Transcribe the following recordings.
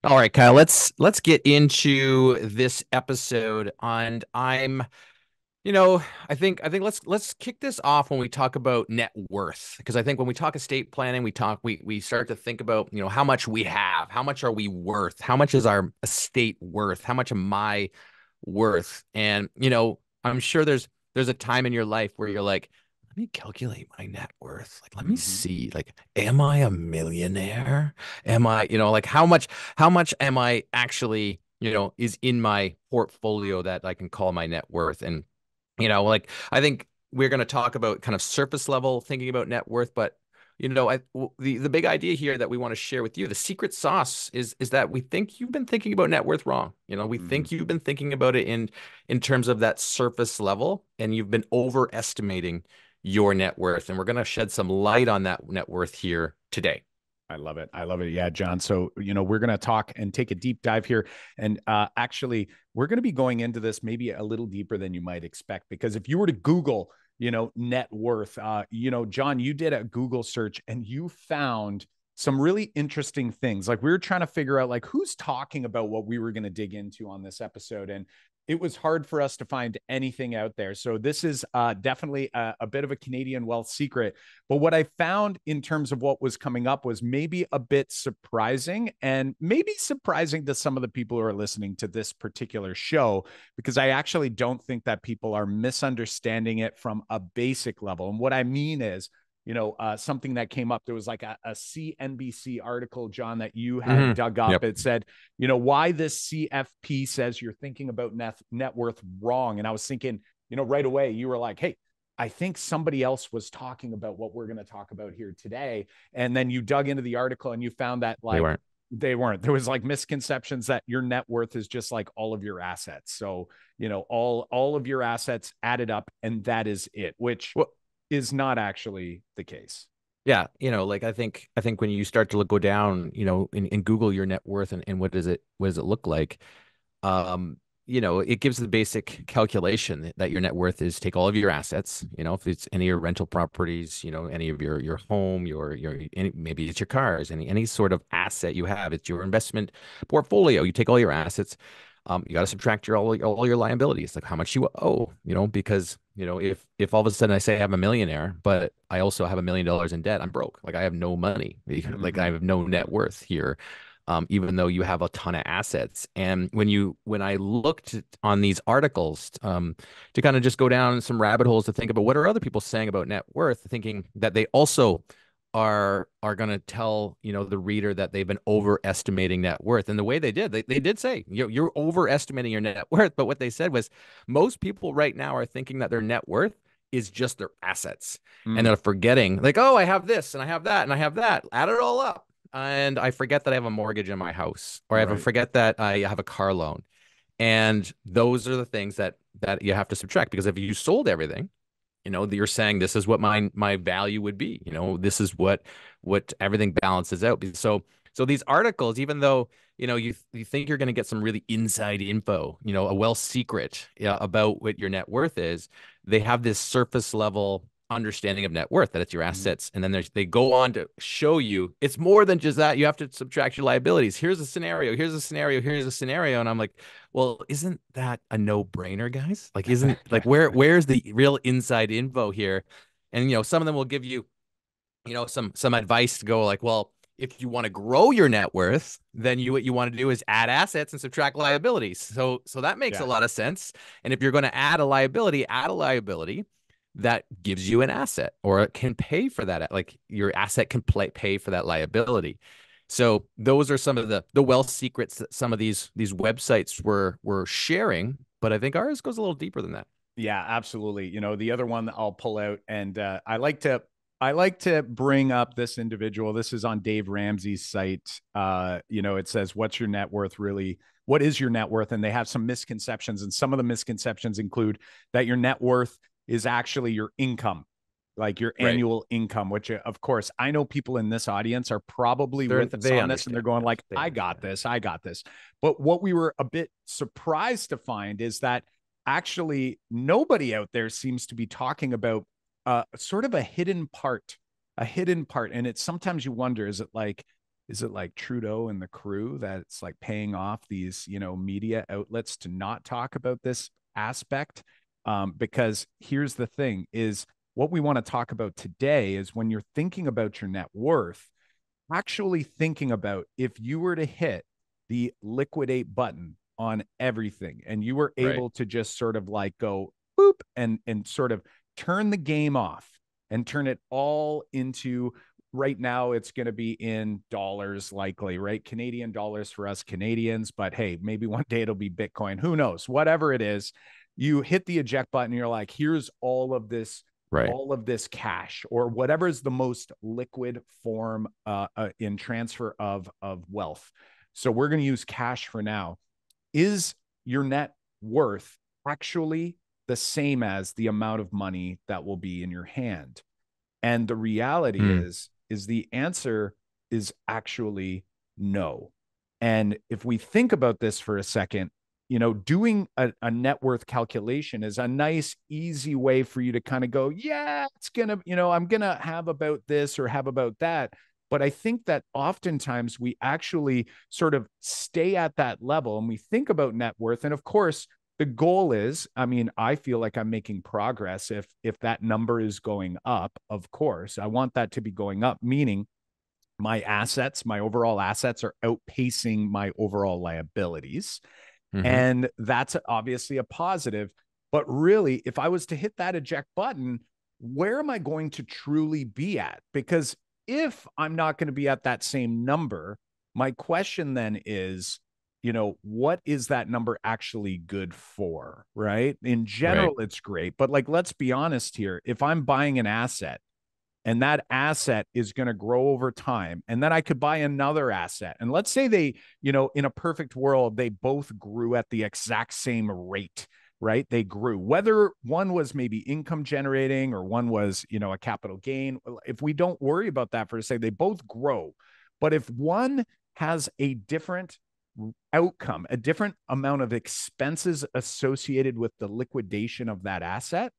All right, Kyle, let's get into this episode. And you know, I think let's kick this off when we talk about net worth. Because I think when we talk estate planning, we start to think about, how much we have, how much are we worth, how much is our estate worth, how much am I worth? And, I'm sure there's a time in your life where you're like, let me calculate my net worth. Like, let me Hmm. see. Like, am I a millionaire? Am I, like how much am I actually, is in my portfolio that I can call my net worth? And like I think we're going to talk about kind of surface level thinking about net worth, but the big idea here that we want to share with you, the secret sauce is that we think you've been thinking about net worth wrong. We Hmm. think you've been thinking about it in terms of that surface level, and you've been overestimating your net worth. And we're going to shed some light on that net worth here today. I love it. I love it. Yeah, John. So, we're going to talk and take a deep dive here. And actually, we're going to be going into this maybe a little deeper than you might expect. Because if you were to Google, net worth, John, you did a Google search and you found some really interesting things. Like we were trying to figure out like who's talking about what we were going to dig into on this episode. And it was hard for us to find anything out there. So this is definitely a bit of a Canadian wealth secret. But what I found in terms of what was coming up was maybe a bit surprising and maybe surprising to some of the people who are listening to this particular show, because I actually don't think that people are misunderstanding it from a basic level. And what I mean is, something that came up. There was like a CNBC article, John, that you had dug up. Yep. It said, why this CFP says you're thinking about net worth wrong. And I was thinking, right away, you were like, hey, I think somebody else was talking about what we're going to talk about here today. And then you dug into the article and you found that They like weren't. they weren't. There was like misconceptions that your net worth is just like all of your assets. So, all of your assets added up and that is it, which Well, is not actually the case. yeah, like I think when you start to go down, in Google your net worth and what does it look like? Um, it gives the basic calculation that your net worth is take all of your assets, if it's any of your rental properties, any of your home, maybe it's your cars, any sort of asset you have, it's your investment portfolio. You take all your assets, you got to subtract all your liabilities, like how much you owe, because if all of a sudden I say I have a millionaire, but I also have $1 million in debt, I'm broke. Like I have no money, like I Mm-hmm. have no net worth here, even though you have a ton of assets. And when I looked on these articles, to kind of just go down some rabbit holes to think about what are other people saying about net worth, thinking that they also are going to tell the reader that they've been overestimating net worth. And the way they did say you're overestimating your net worth, but what they said was most people right now are thinking that their net worth is just their assets, and Mm, they're forgetting, like, oh, I have this and I have that and I have that, add it all up, and I forget that I have a mortgage in my house, or right. forget that I have a car loan. And those are the things that you have to subtract, because if you sold everything, you're saying this is what my value would be. This is what everything balances out. So these articles, even though you think you're going to get some really inside info, a well secret, yeah, about what your net worth is, they have this surface level understanding of net worth, that it's your Mhm. assets, and then they go on to show you it's more than just that. You have to subtract your liabilities. Here's a scenario, here's a scenario, here's a scenario, and I'm like, well, isn't that a no-brainer, guys? Like, isn't, like, where's the real inside info here? And some of them will give you, some advice to go like, well, if you want to grow your net worth, then what you want to do is add assets and subtract liabilities. So that makes a Yeah. lot of sense. And if you're going to add a liability that gives you an asset, or it can pay for that. Like your asset can pay for that liability. So those are some of the wealth secrets that some of these websites were sharing, but I think ours goes a little deeper than that. Yeah, absolutely. The other one that I'll pull out, and I like to bring up this individual. This is on Dave Ramsey's site. It says, "What's your net worth really? What is your net worth?" And they have some misconceptions, and some of the misconceptions include that your net worth is actually your income, like your Right. annual income. Which, of course, I know people in this audience are probably with us They on this, and they're understand. going Yes, like, they "I got understand. this, I got this." But what we were a bit surprised to find is that actually nobody out there seems to be talking about sort of a hidden part. And it's sometimes you wonder, is it like, is it like Trudeau and the crew that's like paying off these, media outlets to not talk about this aspect? Because here's the thing is what we want to talk about today is when you're thinking about your net worth, actually thinking about if you were to hit the liquidate button on everything and you were Right. able to just sort of like go boop and sort of turn the game off and turn it all into, right now it's going to be in dollars likely, right? Canadian dollars for us Canadians, but hey, maybe one day it'll be Bitcoin, who knows, whatever it is. You hit the eject button, you're like, here's Right. all of this cash or whatever is the most liquid form in transfer of wealth. So we're going to use cash for now. Is your net worth actually the same as the amount of money that will be in your hand? And the reality Hmm. is the answer is actually no. And if we think about this for a second, doing a net worth calculation is a nice, easy way for you to kind of go, yeah, it's going to, I'm going to have about this or have about that. But I think that oftentimes we actually sort of stay at that level and we think about net worth. And of course, the goal is, I mean, I feel like I'm making progress if that number is going up. Of course, I want that to be going up, meaning my overall assets are outpacing my overall liabilities. Mm-hmm. And that's obviously a positive. But really, if I was to hit that eject button, where am I going to truly be at? Because if I'm not going to be at that same number, my question then is, what is that number actually good for? Right. In Right. general, it's great. But like, let's be honest here. If I'm buying an asset and that asset is going to grow over time, and then I could buy another asset, and let's say they, in a perfect world they both grew at the exact same rate, right? They grew, whether one was maybe income generating or one was, a capital gain. If we don't worry about that for a second, they both grow. But if one has a different outcome, a different amount of expenses associated with the liquidation of that asset,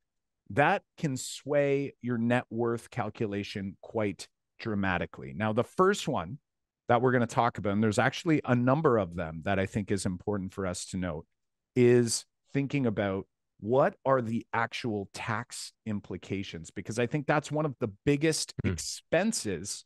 that can sway your net worth calculation quite dramatically. Now, the first one that we're going to talk about, and there's actually a number of them that I think is important for us to note, is thinking about what are the actual tax implications, because I think that's one of the biggest Hmm. expenses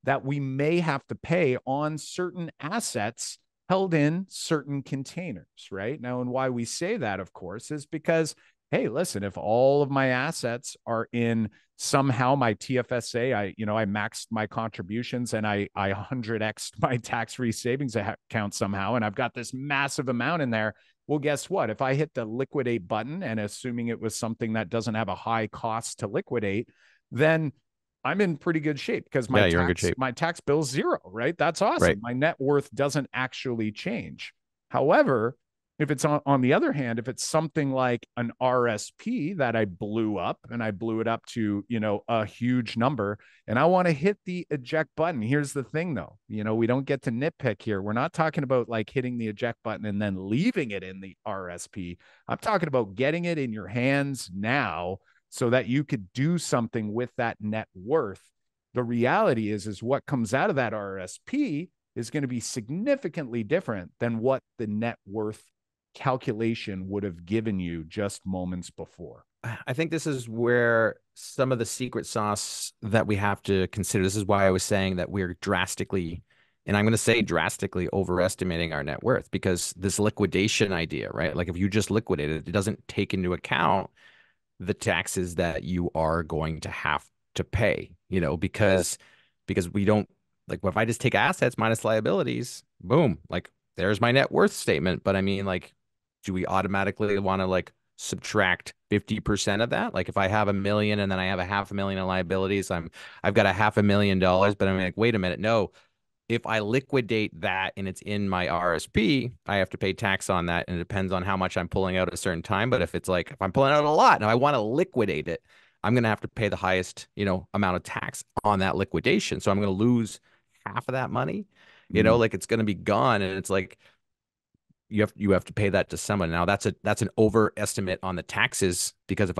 that we may have to pay on certain assets held in certain containers, right? Now, and why we say that, of course, is because hey, listen, if all of my assets are in somehow my TFSA, I maxed my contributions and I 100x'd my tax-free savings account somehow, and I've got this massive amount in there. Well, guess what? If I hit the liquidate button and assuming it was something that doesn't have a high cost to liquidate, then I'm in pretty good shape because Yeah, you're in good shape. my tax bill is zero, right? That's awesome. Right. My net worth doesn't actually change. However, if it's on the other hand, if it's something like an RSP that I blew up and I blew it up to, a huge number and I want to hit the eject button. Here's the thing though, we don't get to nitpick here. We're not talking about like hitting the eject button and then leaving it in the RSP. I'm talking about getting it in your hands now so that you could do something with that net worth. The reality is what comes out of that RSP is going to be significantly different than what the net worth calculation would have given you just moments before. I think this is where some of the secret sauce that we have to consider. This is why I was saying that we're drastically, and I'm going to say drastically overestimating our net worth because this liquidation idea, right? Like if you just liquidate it, it doesn't take into account the taxes that you are going to have to pay, because we don't like if I just take assets minus liabilities, boom, like there's my net worth statement. But I mean, like, do we automatically want to like subtract 50% of that? Like if I have a million and then I have a half a million in liabilities, I've got a half $1 million, but I'm like, wait a minute, no, if I liquidate that and it's in my RSP, I have to pay tax on that. And it depends on how much I'm pulling out at a certain time. But if I'm pulling out a lot and I want to liquidate it, I'm going to have to pay the highest, amount of tax on that liquidation. So I'm going to lose half of that money, Mm. like it's going to be gone. And it's like, you have to pay that to someone. Now that's an overestimate on the taxes because if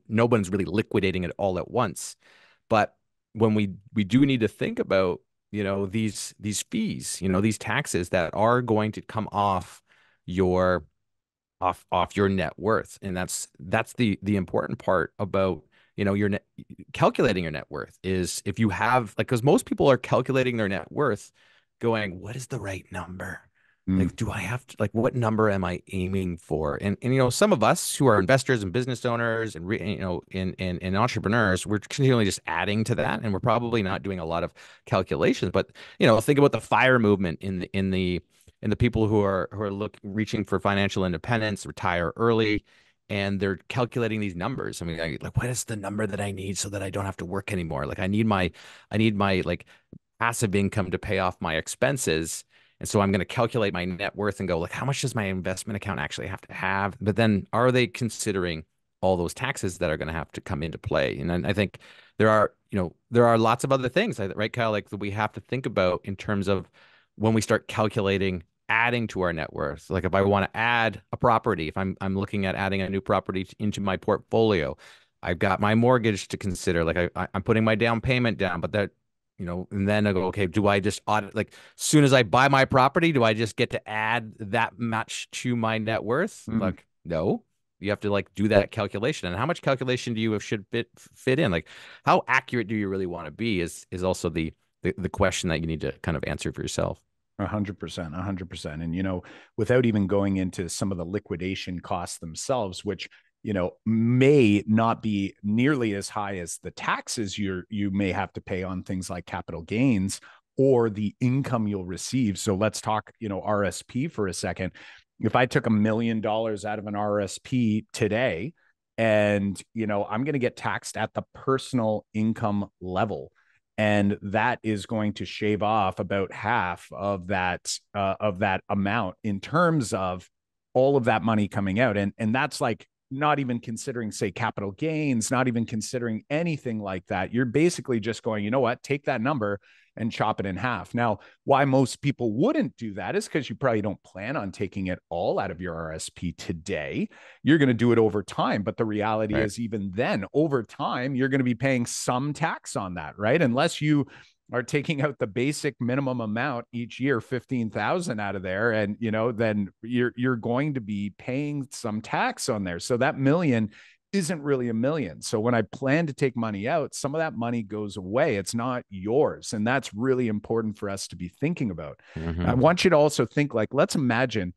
no one's really liquidating it all at once. But when we do need to think about, these fees, these taxes that are going to come your off your net worth. And that's the important part about your net calculating your net worth is if you have like, because most people are calculating their net worth going, what is the right number? Mm, Like, do I have to, like, what number am I aiming for? And some of us who are investors and business owners and and entrepreneurs, we're continually just adding to that, and we're probably not doing a lot of calculations. But think about the FIRE movement in the people who are reaching for financial independence, retire early, and they're calculating these numbers. I mean, like, what is the number that I need so that I don't have to work anymore? Like, I need my like passive income to pay off my expenses. And so I'm going to calculate my net worth and go, like, how much does my investment account actually have to have? But then are they considering all those taxes that are going to have to come into play? And I think there are lots of other things, right, Kyle, like that we have to think about in terms of when we start calculating adding to our net worth. Like if I want to add a property, if I'm looking at adding a new property into my portfolio, I've got my mortgage to consider. Like I'm putting my down payment down, but and then I go, okay, do I just audit, like, as soon as I buy my property, do I just get to add that much to my net worth? mm. Like, no, you have to like do that calculation. And how much calculation do you should fit in? Like, how accurate do you really want to be is also the question that you need to kind of answer for yourself. 100%, 100%. And, without even going into some of the liquidation costs themselves, which, may not be nearly as high as the taxes you may have to pay on things like capital gains or the income you'll receive. So let's talk, RSP for a second. If I took $1 million out of an RSP today and, I'm going to get taxed at the personal income level, and that is going to shave off about half of that amount in terms of all of that money coming out, and that's like not even considering, say, capital gains, not even considering anything like that. You're basically just going, you know what, take that number and chop it in half. Now, why most people wouldn't do that is because you probably don't plan on taking it all out of your RSP today. You're going to do it over time. But the reality Right. is, even then, over time, you're going to be paying some tax on that, right? Unless you are taking out the basic minimum amount each year, 15,000 out of there, and then you're going to be paying some tax on there. So that million isn't really a million. So when I plan to take money out, some of that money goes away. It's not yours. And that's really important for us to be thinking about. I Hmm. want you to also think, like, let's imagine,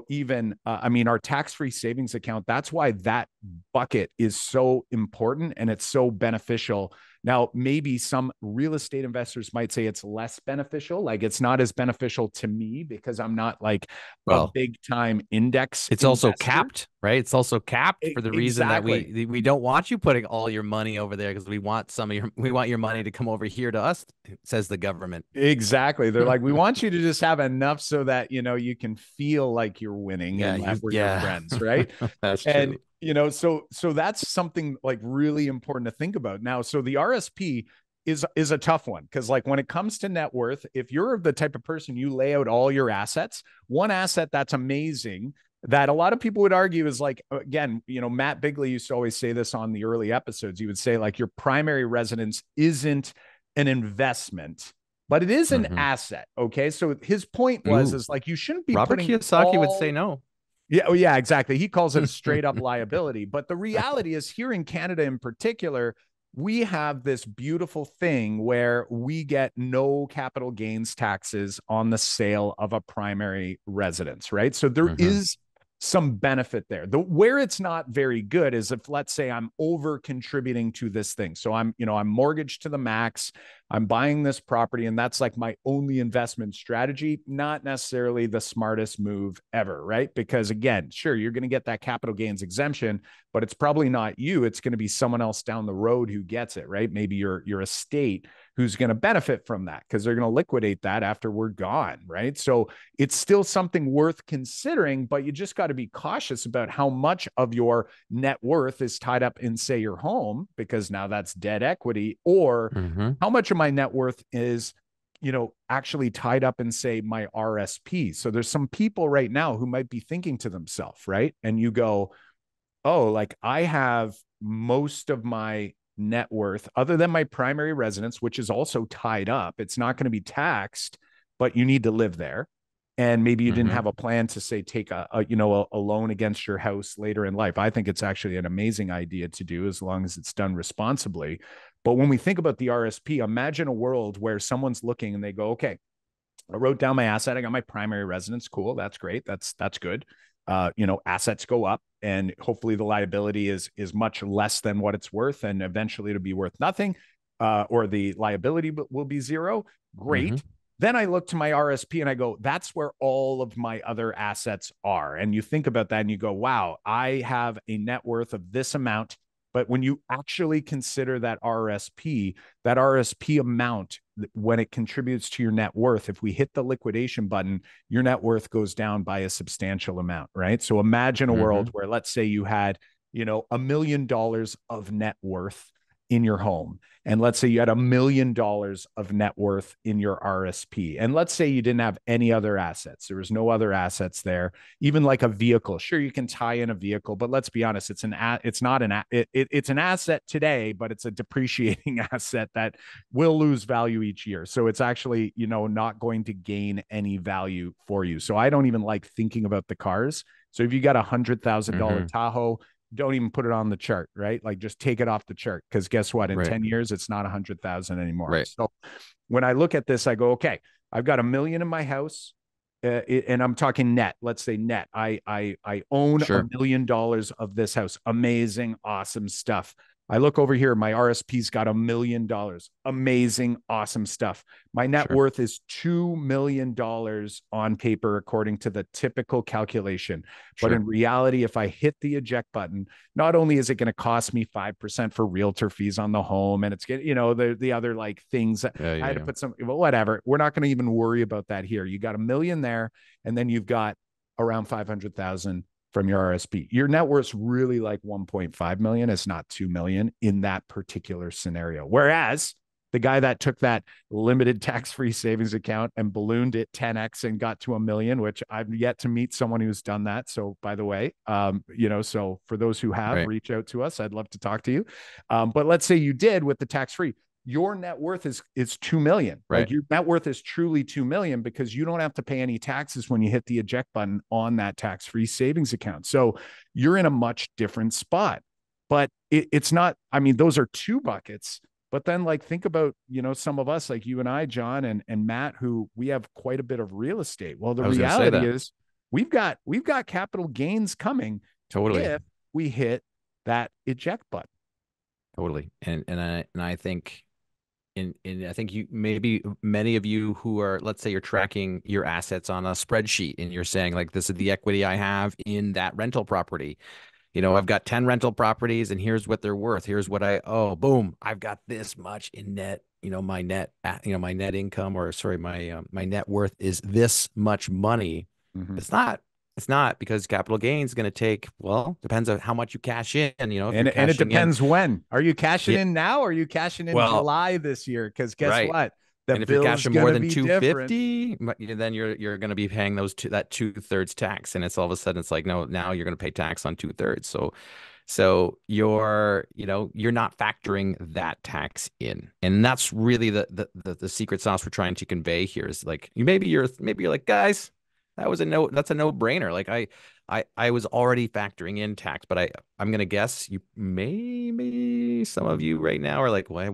even, I mean, our tax-free savings account, that's why that bucket is so important and it's so beneficial. Now, maybe some real estate investors might say it's less beneficial. Like it's not as beneficial to me because I'm not like a Well, big time index it's also investor. capped, right? It's also capped for the reason that Exactly. we don't want you putting all your money over there because we want your money to come over here to us, says the government. Exactly. They're like, we want you to just have enough so that, you can feel like you're winning Yeah, and that we're your yeah, friends, right? that's And, true. so that's something like really important to think about. Now, so the RSP is a tough one because like when it comes to net worth, if you're the type of person you lay out all your assets, one asset that's amazing that a lot of people would argue is like, again, Matt Bigley used to always say this on the early episodes. He would say like your primary residence isn't an investment, but it is an Hmm. asset. Okay. So his point was, Ooh, is like, you shouldn't be Robert putting Kiyosaki would say all, no. yeah, oh, yeah, exactly. He calls it a straight up liability. But the reality is, here in Canada in particular, we have this beautiful thing where we get no capital gains taxes on the sale of a primary residence, right? So there Hmm. is some benefit there. Where it's not very good is if, let's say, I'm over contributing to this thing. So I'm mortgaged to the max. I'm buying this property, and that's like my only investment strategy. Not necessarily the smartest move ever, right? Because again, sure, you're going to get that capital gains exemption, but it's probably not you. It's going to be someone else down the road who gets it, right? Maybe your estate who's going to benefit from that because they're going to liquidate that after we're gone, right? So it's still something worth considering, but you just got to be cautious about how much of your net worth is tied up in, say, your home, because now that's dead equity, or Hmm. how much of my net worth is actually tied up in, say, my RSP. So there's some people right now who might be thinking to themselves, right? And you go, oh, like I have most of my net worth other than my primary residence, which is also tied up. It's not going to be taxed, but you need to live there. And maybe you didn't Mm-hmm. have a plan to say take a loan against your house later in life. I think it's actually an amazing idea to do as long as it's done responsibly. But when we think about the RSP, imagine a world where someone's looking and they go, okay, I wrote down my asset. I got my primary residence. Cool. That's great. That's good. Assets go up, and hopefully the liability is much less than what it's worth, and eventually it'll be worth nothing, or the liability will be zero. Mm-hmm. Great. Then I look to my RSP and I go, that's where all of my other assets are. And you think about that and you go, wow, I have a net worth of this amount. But when you actually consider that RSP amount, when it contributes to your net worth, if we hit the liquidation button, your net worth goes down by a substantial amount, right? So imagine a Mm-hmm. world where, let's say you had, $1 million of net worth in your home. And let's say you had $1 million of net worth in your RSP. And let's say you didn't have any other assets. There was no other assets there, even like a vehicle. Sure, you can tie in a vehicle, but let's be honest, it's an asset today, but it's a depreciating asset that will lose value each year. So it's actually, not going to gain any value for you. So I don't even like thinking about the cars. So if you got $100,000 Mm-hmm. Tahoe, don't even put it on the chart, right? Like just take it off the chart, because guess what? In Right. 10 years, it's not 100,000 anymore. Right. So when I look at this, I go, okay, I've got $1 million in my house. And I'm talking net. Let's say net. I own a Sure. $1 million of this house. Amazing, awesome stuff. I look over here. My RSP's got $1 million. Amazing, awesome stuff. My net Sure. worth is $2 million on paper, according to the typical calculation. But Sure. in reality, if I hit the eject button, not only is it going to cost me 5% for realtor fees on the home, and it's getting, the other like things that Yeah. I Yeah. had to Yeah. put some, well, whatever. We're not going to even worry about that here. You got a million there, and then you've got around 500,000 from your RSP. Your net worth's really like 1.5 million. It's not 2 million in that particular scenario. Whereas the guy that took that limited tax-free savings account and ballooned it 10x and got to a million, which I've yet to meet someone who's done that. So by the way, so for those who have, Right. reach out to us. I'd love to talk to you. But let's say you did with the tax-free, your net worth is 2 million. Like Right. your net worth is truly 2 million, because you don't have to pay any taxes when you hit the eject button on that tax-free savings account. So you're in a much different spot. But it's not, I mean, those are two buckets. But then, like, think about, some of us, like you and I, John and Matt, who we have quite a bit of real estate. Well, the I was going to say reality that. is we've got capital gains coming Totally. if we hit that eject button. Totally. And I think I think you maybe many of you who are, let's say you're tracking your assets on a spreadsheet and you're saying like this is the equity I have in that rental property. I've got 10 rental properties and here's what they're worth. Here's what I owe. Boom. I've got this much in net, my net income, or sorry, my net worth is this much money. Mm-hmm. It's not. It's not, because capital gain is going to take, well, depends on how much you cash in. If you're And it cashing in, depends when. Are you cashing yeah, in now, or are you cashing in well, July this year? Because guess right. what? The And if you're bill's cashing more gonna than be different. 250, then you're going to be paying that 2/3 tax, and it's all of a sudden it's like, no, now you're going to pay tax on 2/3. So you're not factoring that tax in, and that's really the secret sauce we're trying to convey here is like maybe you're like, guys, that's a no brainer. Like I was already factoring in tax, but I'm gonna guess you maybe some of you right now are like, well, I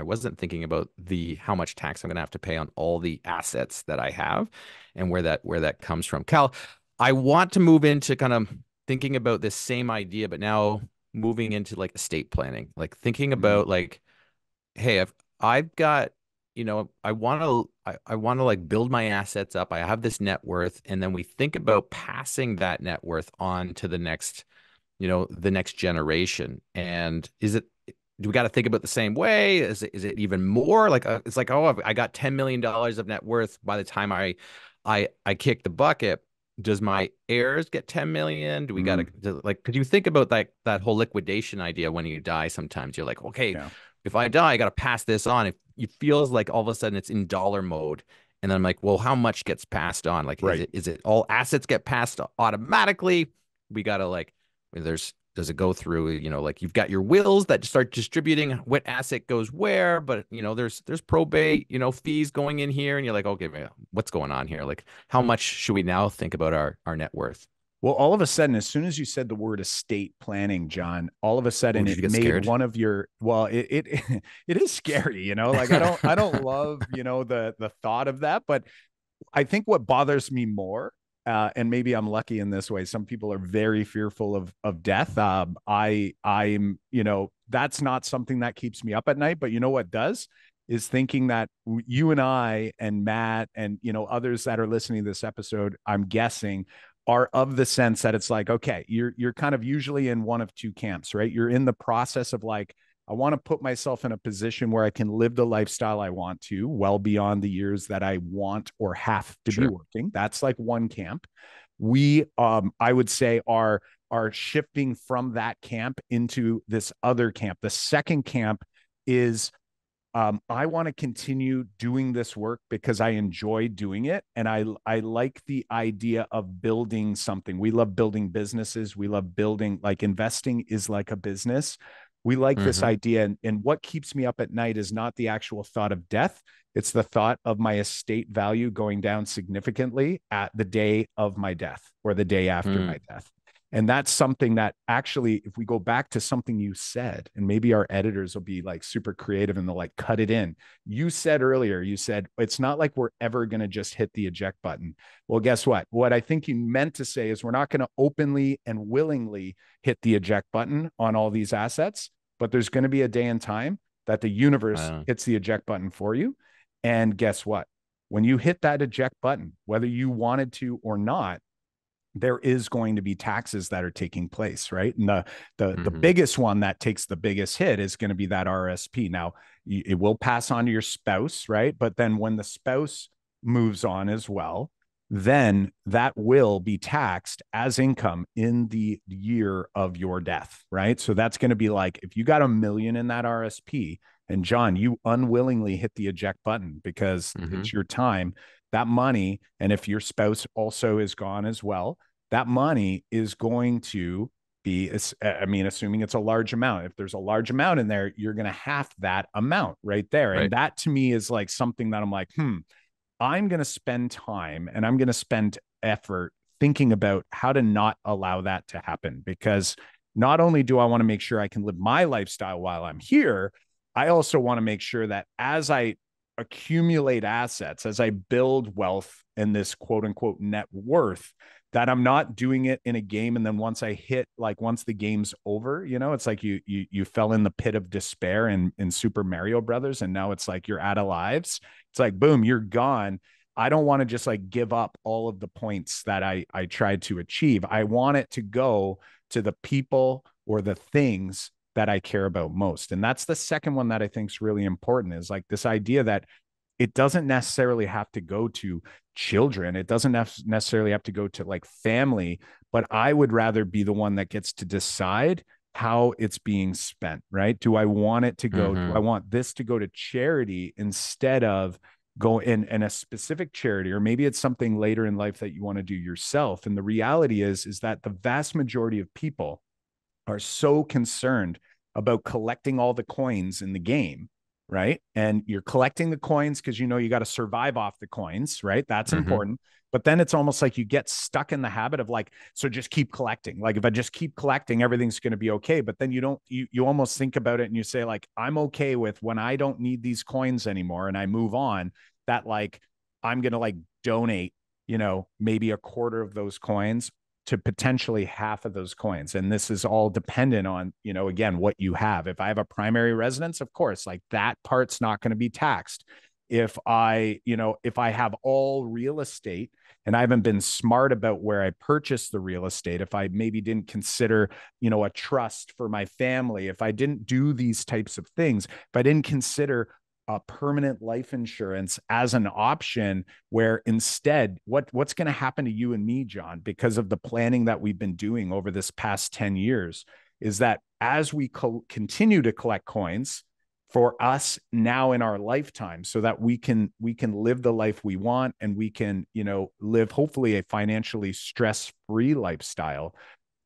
wasn't thinking about the how much tax I'm gonna have to pay on all the assets that I have, and where that comes from. Cal, I want to move into kind of thinking about this same idea, but now moving into like estate planning, like thinking Mhm. about like, hey, I've got, I want to like build my assets up. I have this net worth, and then we think about passing that net worth on to the next generation. And do we got to think about the same way? Is it even more like it's like, oh, I got $10 million of net worth by the time I kick the bucket. Does my heirs get 10 million? Do we got Mhm. to like, could you think about that whole liquidation idea when you die? Sometimes you're like, okay, Yeah. if I die, I got to pass this on. It feels like all of a sudden it's in dollar mode. And then I'm like, well, how much gets passed on? Like, is Right. it is it all assets get passed automatically? We got to like, there's does it go through, like you've got your wills that start distributing what asset goes where, but there's probate, fees going in here, and you're like, okay, man, what's going on here? Like, how much should we now think about our net worth? Well, all of a sudden, as soon as you said the word estate planning, John, all of a Oh, sudden did you it get made scared? one of your, well, it it is scary, like I don't love, the thought of that, but I think what bothers me more, and maybe I'm lucky in this way. Some people are very fearful of death. I'm, that's not something that keeps me up at night. But you know what does is thinking that you and I and Matt and others that are listening to this episode, I'm guessing, are of the sense that it's like, okay, you're kind of usually in one of two camps, right? You're in the process of like, I want to put myself in a position where I can live the lifestyle I want to, well beyond the years that I want or have to be Sure. working. That's like one camp. We, I would say, are shifting from that camp into this other camp. The second camp is, I want to continue doing this work because I enjoy doing it, and I like the idea of building something. We love building businesses. We love building, like, investing is like a business. We like this Mm-hmm. idea, and what keeps me up at night is not the actual thought of death. It's the thought of my estate value going down significantly at the day of my death or the day after my Mm. death. And that's something that actually, if we go back to something you said, and maybe our editors will be like super creative and they'll like cut it in. You said earlier, you said, it's not like we're ever going to just hit the eject button. Well, guess what? What I think you meant to say is we're not going to openly and willingly hit the eject button on all these assets, but there's going to be a day and time that the universe Uh, hits the eject button for you. And guess what? When you hit that eject button, whether you wanted to or not, there is going to be taxes that are taking place, right? And the mm-hmm. biggest one that takes the biggest hit is going to be that RSP. Now, it will pass on to your spouse, right? But then when the spouse moves on as well, then that will be taxed as income in the year of your death, right? So that's going to be like, if you got 1 million in that RSP, and John, you unwillingly hit the eject button because Mm-hmm. it's your time, that money, and if your spouse also is gone as well, that money is going to be, I mean, assuming it's a large amount. If there's a large amount in there, you're going to have that amount right there. And Right. that to me is like something that I'm like, I'm going to spend time and I'm going to spend effort thinking about how to not allow that to happen. Because not only do I want to make sure I can live my lifestyle while I'm here, I also want to make sure that as I accumulate assets, as I build wealth and this quote unquote net worth, that I'm not doing it in a game. And then once I hit, like, once the game's over, it's like you fell in the pit of despair in Super Mario Brothers, and now it's like you're out of lives. It's like, boom, you're gone. I don't want to just like give up all of the points that I tried to achieve. I want it to go to the people or the things that I care about most. And that's the second one that I think is really important, is like this idea that it doesn't necessarily have to go to children. It doesn't necessarily have to go to like family, but I would rather be the one that gets to decide how it's being spent, right? Do I want it to go, do I Mm-hmm. want this to go to charity instead of go in a specific charity, or maybe it's something later in life that you want to do yourself. And the reality is that the vast majority of people are so concerned about collecting all the coins in the game, right? And you're collecting the coins because you got to survive off the coins, right? That's Mm-hmm. important. But then it's almost like you get stuck in the habit of like, so just keep collecting. Like, if I just keep collecting, everything's going to be okay. But then you almost think about it and you say, like, I'm okay with when I don't need these coins anymore and I move on, that like I'm going to like donate, maybe a quarter of those coins to potentially half of those coins. And this is all dependent on, again, what you have. If I have a primary residence, of course, like that part's not going to be taxed. If I have all real estate and I haven't been smart about where I purchased the real estate, if I maybe didn't consider, a trust for my family, if I didn't do these types of things, if I didn't consider a permanent life insurance as an option, where instead what's going to happen to you and me, John, because of the planning that we've been doing over this past 10 years, is that as we continue to collect coins for us now in our lifetime, so that we can live the life we want, and we can live hopefully a financially stress-free lifestyle,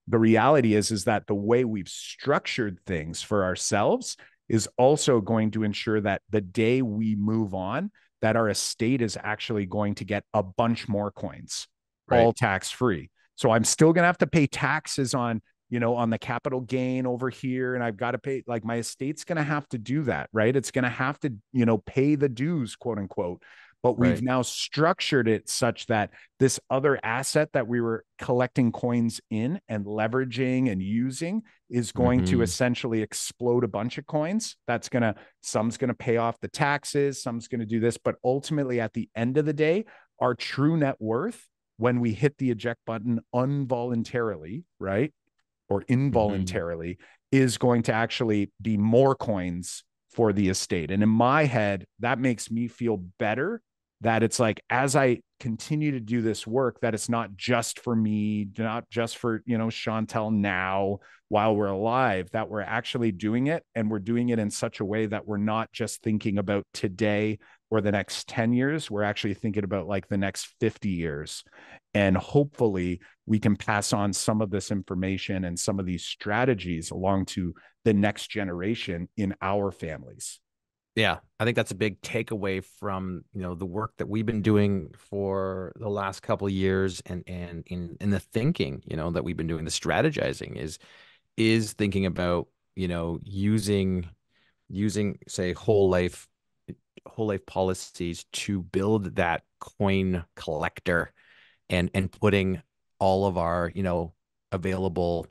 the reality is that the way we've structured things for ourselves is also going to ensure that the day we move on, that our estate is actually going to get a bunch more coins, Right. all tax free. So I'm still going to have to pay taxes on, on the capital gain over here. And I've got to pay, like, my estate's going to have to do that, right? It's going to have to, pay the dues, quote unquote. But we've Right. now structured it such that this other asset that we were collecting coins in and leveraging and using is going to Hmm. essentially explode a bunch of coins. Some's going to pay off the taxes, some's going to do this. But ultimately, at the end of the day, our true net worth, when we hit the eject button involuntarily, right? Or Hmm. involuntarily, is going to actually be more coins for the estate. And in my head, that makes me feel better that it's like, as I continue to do this work, that it's not just for me, not just for, Chantel now while we're alive, that we're actually doing it. And we're doing it in such a way that we're not just thinking about today or the next 10 years. We're actually thinking about like the next 50 years. And hopefully we can pass on some of this information and some of these strategies along to the next generation in our families. Yeah, I think that's a big takeaway from, the work that we've been doing for the last couple of years, and in the thinking, that we've been doing, the strategizing is thinking about, using say whole life policies to build that coin collector, and putting all of our, available,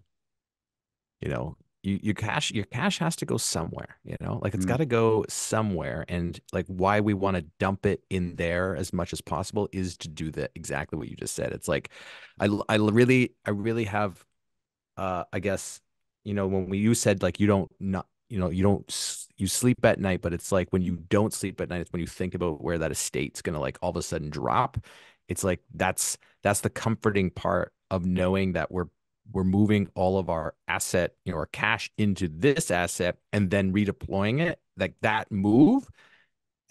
your cash has to go somewhere, like it's got Mm, to go somewhere. And like why we want to dump it in there as much as possible is to do that exactly what you just said. It's like I really have, I guess, when you said like you don't not you don't you sleep at night, but it's like when you don't sleep at night, it's when you think about where that estate's gonna like all of a sudden drop. It's like that's the comforting part of knowing that we're moving all of our asset, our cash into this asset and then redeploying it. Like that move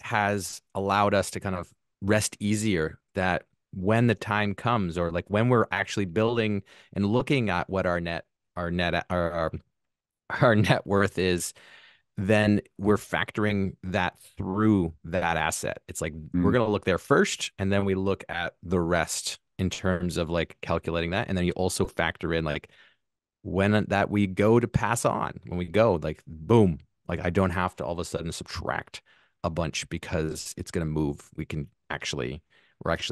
has allowed us to kind of rest easier, that when the time comes, or like when we're actually building and looking at what our net worth is, then we're factoring that through that asset. It's like we're mm, going to look there first, and then we look at the rest in terms of like calculating that. And then you also factor in like when that we go to pass on, when we go, like boom, like I don't have to all of a sudden subtract a bunch because it's going to move. We're actually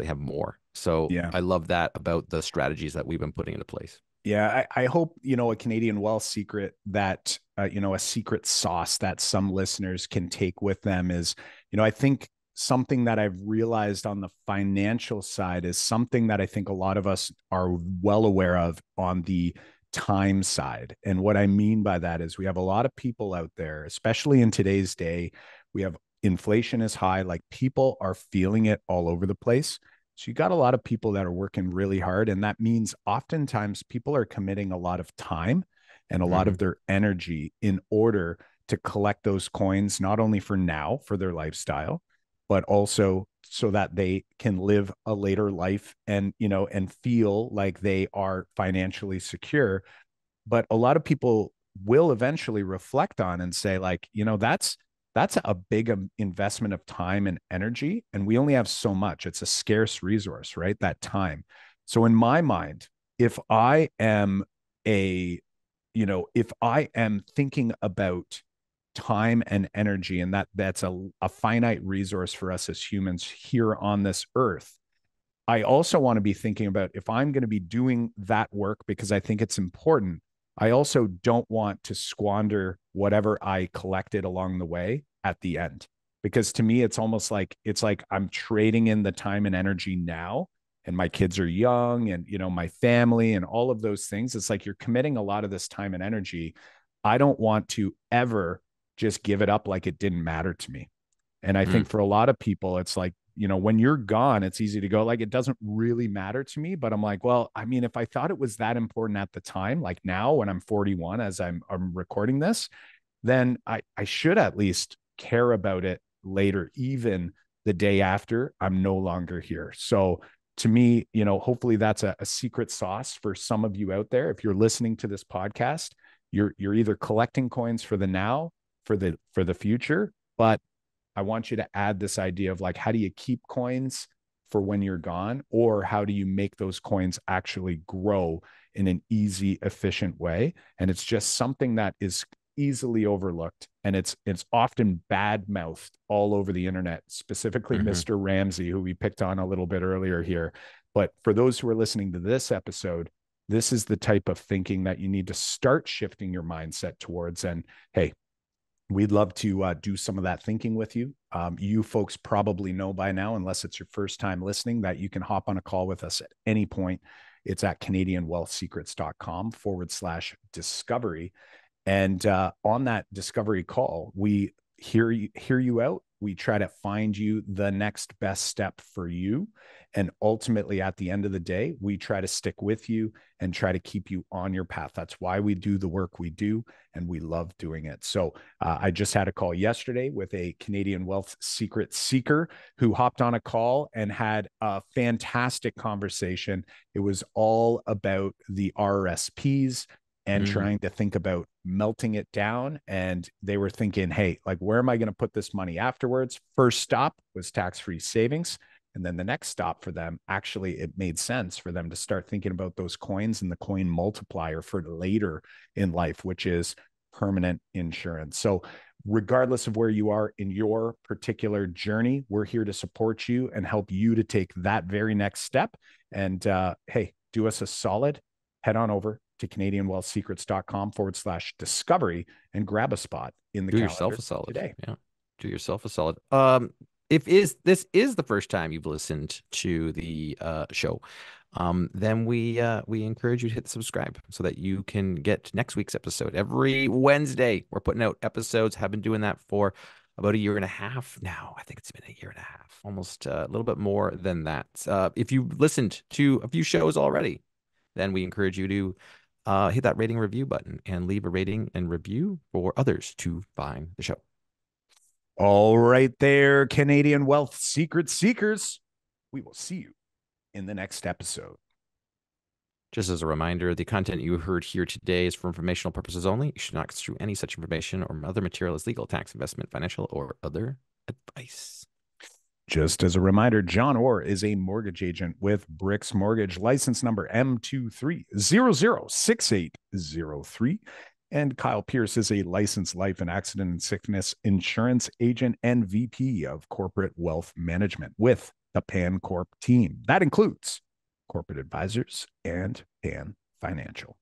have more. So yeah. I love that about the strategies that we've been putting into place. Yeah, I hope, a Canadian wealth secret that, a secret sauce that some listeners can take with them is, I think something that I've realized on the financial side is something that I think a lot of us are well aware of on the time side. And what I mean by that is we have a lot of people out there, especially in today's day, we have inflation is high, like people are feeling it all over the place. So you got a lot of people that are working really hard. And that means oftentimes people are committing a lot of time and a lot Hmm. of their energy in order to collect those coins, not only for now, for their lifestyle, but also so that they can live a later life and, and feel like they are financially secure. But a lot of people will eventually reflect on and say, like, that's a big investment of time and energy, and we only have so much. It's a scarce resource, right? That time. So in my mind, if I am a if I am thinking about time and energy, and that's a finite resource for us as humans here on this earth, I also want to be thinking about, if I'm going to be doing that work because I think it's important, I also don't want to squander whatever I collected along the way at the end. Because to me, it's like I'm trading in the time and energy now, and my kids are young, and my family and all of those things. It's like you're committing a lot of this time and energy. I don't want to ever just give it up like it didn't matter to me. And I think Mm. for a lot of people, it's like, when you're gone, it's easy to go, like, it doesn't really matter to me. But I'm like, well, I mean, if I thought it was that important at the time, like now when I'm 41, as I'm recording this, then I should at least care about it later, even the day after I'm no longer here. So to me, you know, hopefully that's a secret sauce for some of you out there. If you're listening to this podcast, you're either collecting coins for the now, for the future, but I want you to add this idea of like, how do you keep coins for when you're gone, or how do you make those coins actually grow in an easy, efficient way? And it's just something that is easily overlooked, and it's often bad mouthed all over the internet, specifically Hmm. Mr. Ramsey, who we picked on a little bit earlier here. But for those who are listening to this episode, this is the type of thinking that you need to start shifting your mindset towards. And hey, we'd love to do some of that thinking with you. You folks probably know by now, unless it's your first time listening, that you can hop on a call with us at any point. It's at CanadianWealthSecrets.com/discovery. And on that discovery call, we hear you out. We try to find you the next best step for you. And ultimately, at the end of the day, we try to stick with you and try to keep you on your path. That's why we do the work we do, and we love doing it. So I just had a call yesterday with a Canadian wealth secret seeker who hopped on a call and had a fantastic conversation. It was all about the RSPs and Mm. trying to think about melting it down. And they were thinking, hey, like, where am I going to put this money afterwards? First stop was tax-free savings. And then the next stop for them, actually, it made sense for them to start thinking about those coins and the coin multiplier for later in life, which is permanent insurance. So, regardless of where you are in your particular journey, we're here to support you and help you to take that very next step. And hey, do us a solid, head on over to CanadianWealthSecrets.com/discovery and grab a spot in the Do yourself calendar a solid. today. Yeah. Do yourself a solid. If this is the first time you've listened to the show, then we encourage you to hit subscribe so that you can get next week's episode every Wednesday. We're putting out episodes. Have been doing that for about a year and a half now. I think it's been a year and a half, almost a little bit more than that. If you've listened to a few shows already, then we encourage you to hit that rating review button and leave a rating and review for others to find the show. All right, there, Canadian Wealth Secret Seekers. We will see you in the next episode. Just as a reminder, the content you heard here today is for informational purposes only. You should not construe any such information or other material as legal, tax, investment, financial, or other advice. Just as a reminder, John Orr is a mortgage agent with Bricks Mortgage, license number M23006803. And Kyle Pierce is a licensed life and accident and sickness insurance agent and VP of corporate wealth management with the Pan Corp team. That includes corporate advisors and Pan Financial.